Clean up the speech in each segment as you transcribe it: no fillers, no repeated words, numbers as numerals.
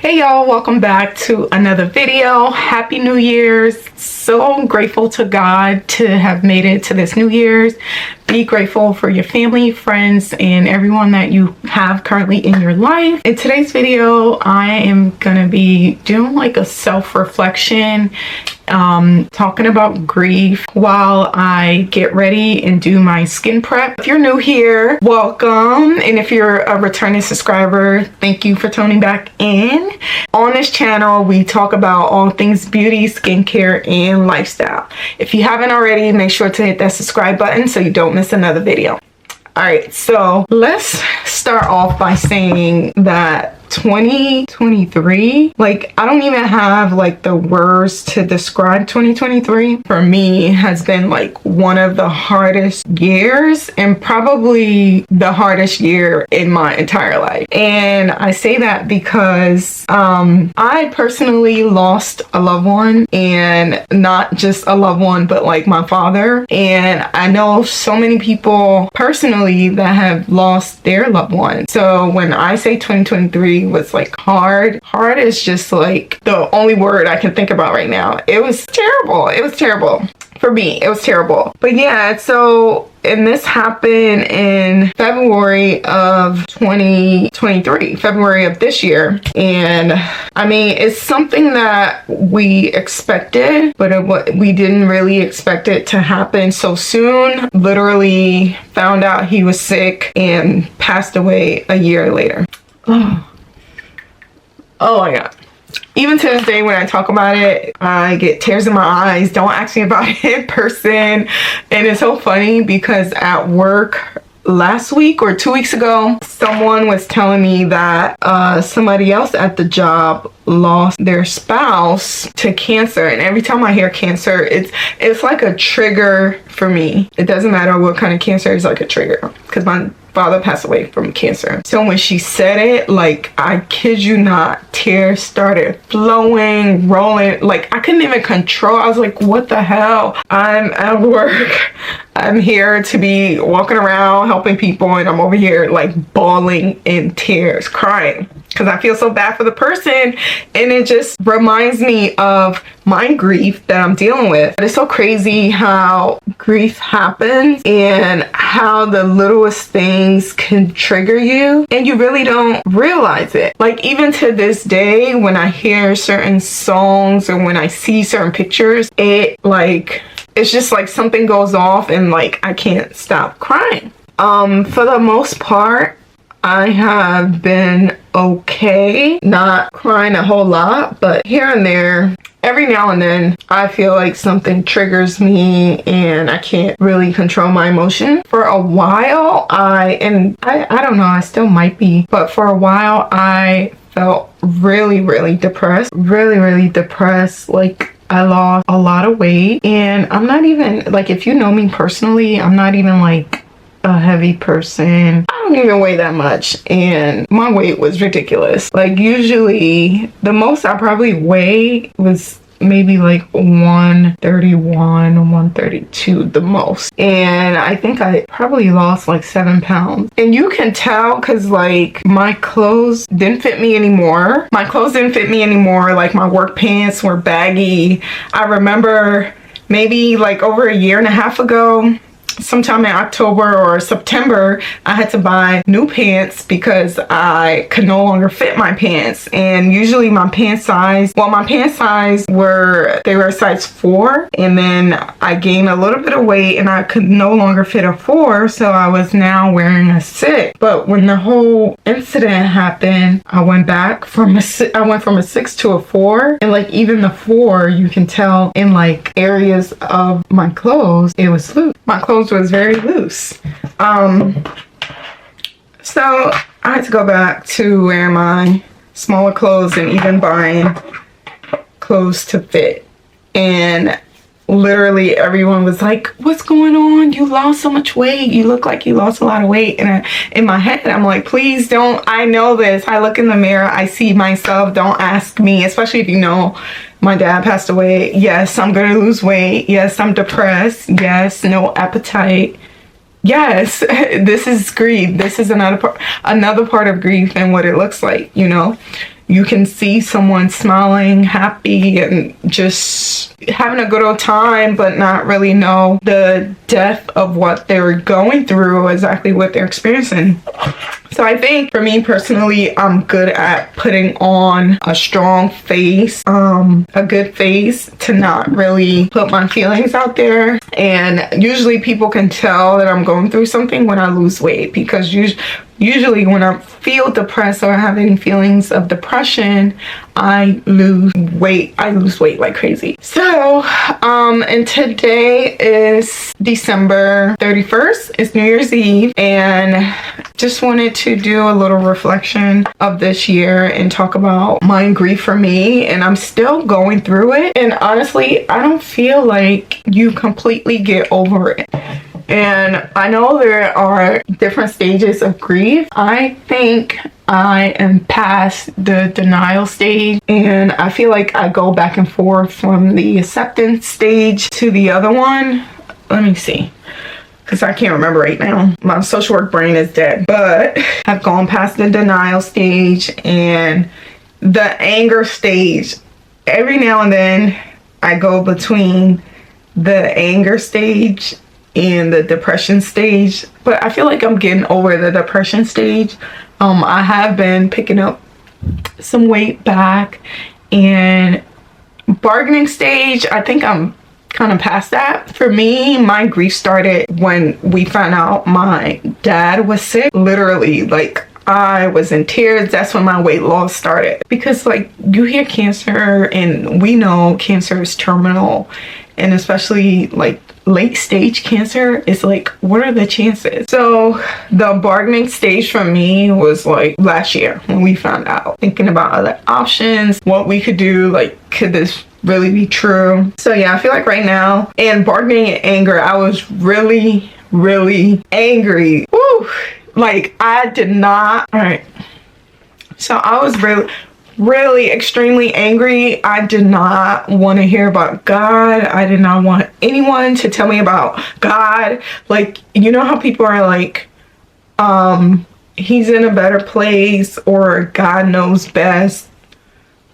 Hey y'all, welcome back to another video. Happy New Year's. So grateful to God to have made it to this New Year's. Be grateful for your family, friends, and everyone that you have currently in your life. In today's video, I am gonna be doing like a self-reflection, talking about grief while I get ready and do my skin prep. If you're new here, welcome. And if you're a returning subscriber, thank you for tuning back in. On this channel, we talk about all things beauty, skincare, and lifestyle. If you haven't already, make sure to hit that subscribe button so you don't miss another video. All right, so let's start off by saying that 2023, like I don't even have like the words to describe 2023. For me, has been like one of the hardest years and probably the hardest year in my entire life. And I say that because I personally lost a loved one, and not just a loved one, but like my father. And I know so many people personally that have lost their loved one. So when I say 2023 was like hard is just like the only word I can think about right now. It was terrible. It was terrible. For me, it was terrible. But yeah, so, and this happened in February of 2023, February of this year. And I mean, it's something that we expected, but we didn't really expect it to happen so soon. Literally found out he was sick and passed away a year later. Oh my God. Even to this day, when I talk about it, I get tears in my eyes. Don't ask me about it in person. And it's so funny because at work last week or 2 weeks ago, someone was telling me that somebody else at the job lost their spouse to cancer. And every time I hear cancer, it's like a trigger for me. It doesn't matter what kind of cancer, it's like a trigger, because my father passed away from cancer. So when she said it, like, I kid you not, tears started flowing, rolling. Like, I couldn't even control. I was like, what the hell? I'm at work. I'm here to be walking around helping people, and I'm over here like bawling in tears, crying, because I feel so bad for the person. And it just reminds me of my grief that I'm dealing with. But it's so crazy how grief happens and how the littlest things can trigger you and you really don't realize it. Like, even to this day, when I hear certain songs or when I see certain pictures, it's just like something goes off and like I can't stop crying. For the most part, I have been okay, not crying a whole lot, but here and there, every now and then, I feel like something triggers me and I can't really control my emotion. For a while, I don't know, I still might be, but for a while I felt really depressed, really depressed. Like, I lost a lot of weight, and I'm not even, like, if you know me personally, I'm not even like a heavy person. I don't even weigh that much, and my weight was ridiculous. Like, usually the most I probably weigh was maybe like 131 or 132 the most, and I think I probably lost like 7 pounds. And you can tell because like my clothes didn't fit me anymore. Like, my work pants were baggy. I remember maybe like over a year and a half ago, sometime in October or September, I had to buy new pants because I could no longer fit my pants. And usually my pant size were a size 4, and then I gained a little bit of weight and I could no longer fit a 4, so I was now wearing a 6. But when the whole incident happened, I went from a 6 to a 4, and like even the 4, you can tell in like areas of my clothes, it was loose. My clothes was very loose. So I had to go back to wearing my smaller clothes and even buying clothes to fit. And literally everyone was like, what's going on? You lost so much weight. You look like you lost a lot of weight. And in my head, I'm like, please don't. I know this. I look in the mirror. I see myself. Don't ask me, especially if you know my dad passed away. Yes, I'm going to lose weight. Yes, I'm depressed. Yes, no appetite. Yes, this is grief. This is another part of grief and what it looks like, you know. you can see someone smiling, happy, and just having a good old time, but not really know the depth of what they're going through, exactly what they're experiencing. So I think for me personally, I'm good at putting on a strong face, a good face, to not really put my feelings out there. And usually people can tell that I'm going through something when I lose weight, because usually when I feel depressed or having feelings of depression, I lose weight. I lose weight like crazy. So, and today is December 31st. It's New Year's Eve, and just wanted to do a little reflection of this year and talk about my grief for me. And I'm still going through it. And honestly, I don't feel like you completely get over it. And I know there are different stages of grief. I think I am past the denial stage, and I feel like I go back and forth from the acceptance stage to the other one. Let me see, because I can't remember right now. My social work brain is dead. But I've gone past the denial stage and the anger stage. Every now and then I go between the anger stage and the depression stage, but I feel like I'm getting over the depression stage. I have been picking up some weight back, and bargaining stage, I think I'm kind of past that. For me, my grief started when we found out my dad was sick. Literally, like, I was in tears. That's when my weight loss started, because like, you hear cancer, and we know cancer is terminal, and especially like late stage cancer is like, what are the chances? So the bargaining stage for me was like last year when we found out, thinking about other options, what we could do, like, could this really be true? So yeah, I feel like right now, and bargaining and anger, I was really angry. Woo! Like, I did not, all right, so I was really extremely angry. I did not want to hear about God. I did not want anyone to tell me about God. Like, you know how people are like, he's in a better place, or God knows best.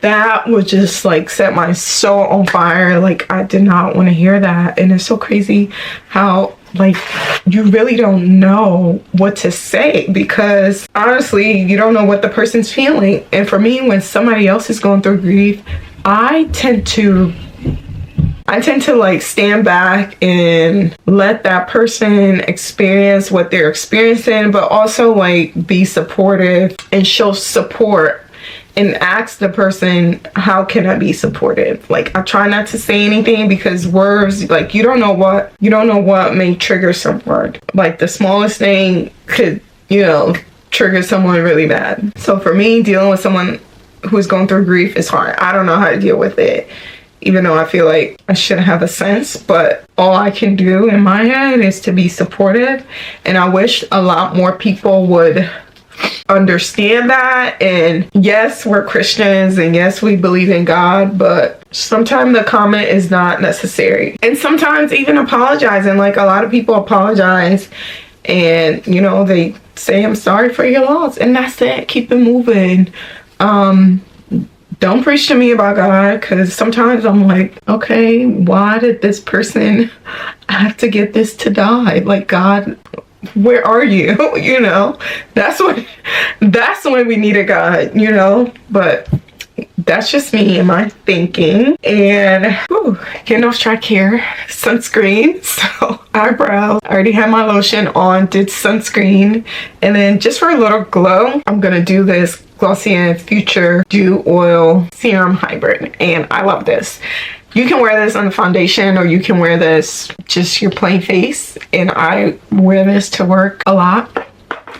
That would just like set my soul on fire. Like, I did not want to hear that. And it's so crazy how like you really don't know what to say, because honestly, you don't know what the person's feeling. And for me, when somebody else is going through grief, I tend to like stand back and let that person experience what they're experiencing, but also like be supportive and show support, and ask the person, how can I be supportive? Like, I try not to say anything, because words, like, you don't know what may trigger someone. Like, the smallest thing could, trigger someone really bad. So for me, dealing with someone who's going through grief is hard. I don't know how to deal with it, even though I feel like I should have a sense, but all I can do in my head is to be supportive. And I wish a lot more people would understand that. And yes, we're Christians, and yes, we believe in God, but sometimes the comment is not necessary. And sometimes even apologizing, like, a lot of people apologize and they say, I'm sorry for your loss, and that's it. Keep it moving. Don't preach to me about God, because sometimes I'm like, okay, why did this person have to get this to die? Like, God, where are you? That's when we needed God, but that's just me and my thinking. And getting off track here. Sunscreen. So eyebrows, I already had my lotion on, did sunscreen, and then just for a little glow, I'm gonna do this Glossier Future Dew Oil Serum Hybrid, and I love this. You can wear this on the foundation, or you can wear this just your plain face. And I wear this to work a lot.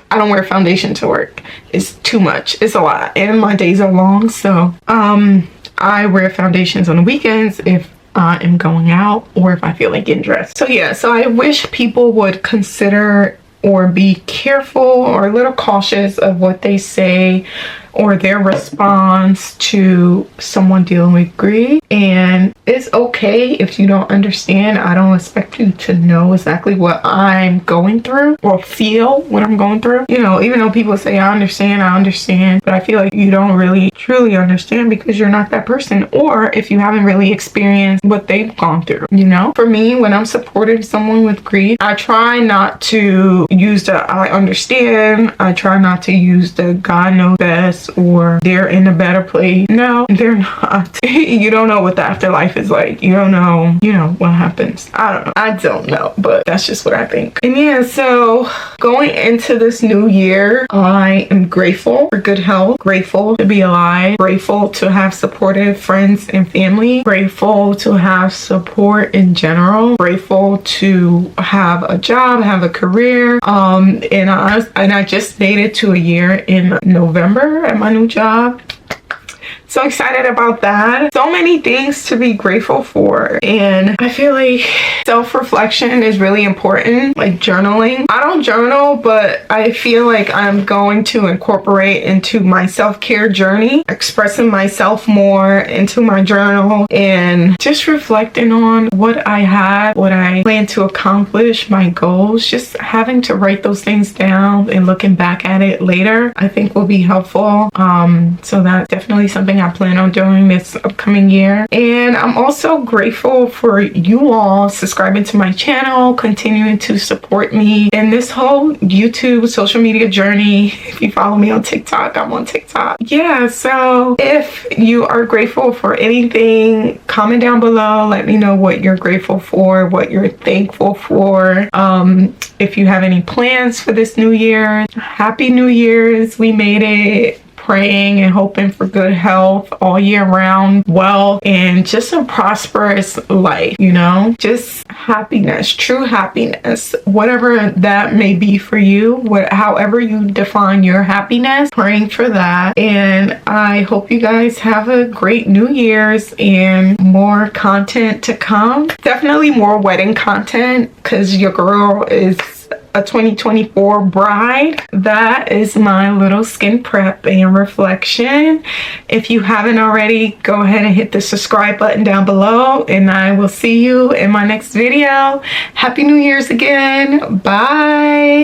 I don't wear foundation to work. It's too much. It's a lot. And my days are long. So I wear foundations on the weekends if I am going out, or if I feel like getting dressed. So yeah, so I wish people would consider or be careful or a little cautious of what they say or their response to someone dealing with grief. And it's okay if you don't understand. I don't expect you to know exactly what I'm going through or feel what I'm going through. You know, even though people say I understand, but I feel like you don't really truly understand because you're not that person, or if you haven't really experienced what they've gone through. You know, for me, when I'm supporting someone with grief, I try not to use the I understand. I try not to use the God knows best or they're in a better place. No, they're not. You don't know what the afterlife is like. You don't know, what happens. I don't know, but that's just what I think. And yeah, so going into this new year, I am grateful for good health, grateful to be alive, grateful to have supportive friends and family, grateful to have support in general, grateful to have a job, have a career. And I just made it to a year in November at my new job. So excited about that. So many things to be grateful for. And I feel like self-reflection is really important, like journaling. I don't journal, but I feel like I'm going to incorporate into my self-care journey, expressing myself more into my journal and just reflecting on what I had, what I plan to accomplish, my goals, just having to write those things down and looking back at it later, I think will be helpful. So that's definitely something I plan on doing this upcoming year. And I'm also grateful for you all subscribing to my channel, continuing to support me in this whole YouTube social media journey. If you follow me on TikTok, I'm on TikTok. Yeah, so if you are grateful for anything, comment down below. Let me know what you're grateful for, what you're thankful for. If you have any plans for this new year, Happy New Year's. We made it. Praying and hoping for good health all year round, wealth, and just a prosperous life, just happiness, true happiness, whatever that may be for you, however you define your happiness, praying for that. And I hope you guys have a great New Year's and more content to come. Definitely more wedding content because your girl is a 2024 bride. That is my little skin prep and reflection. If you haven't already, go ahead and hit the subscribe button down below, and I will see you in my next video. Happy New Year's again. Bye.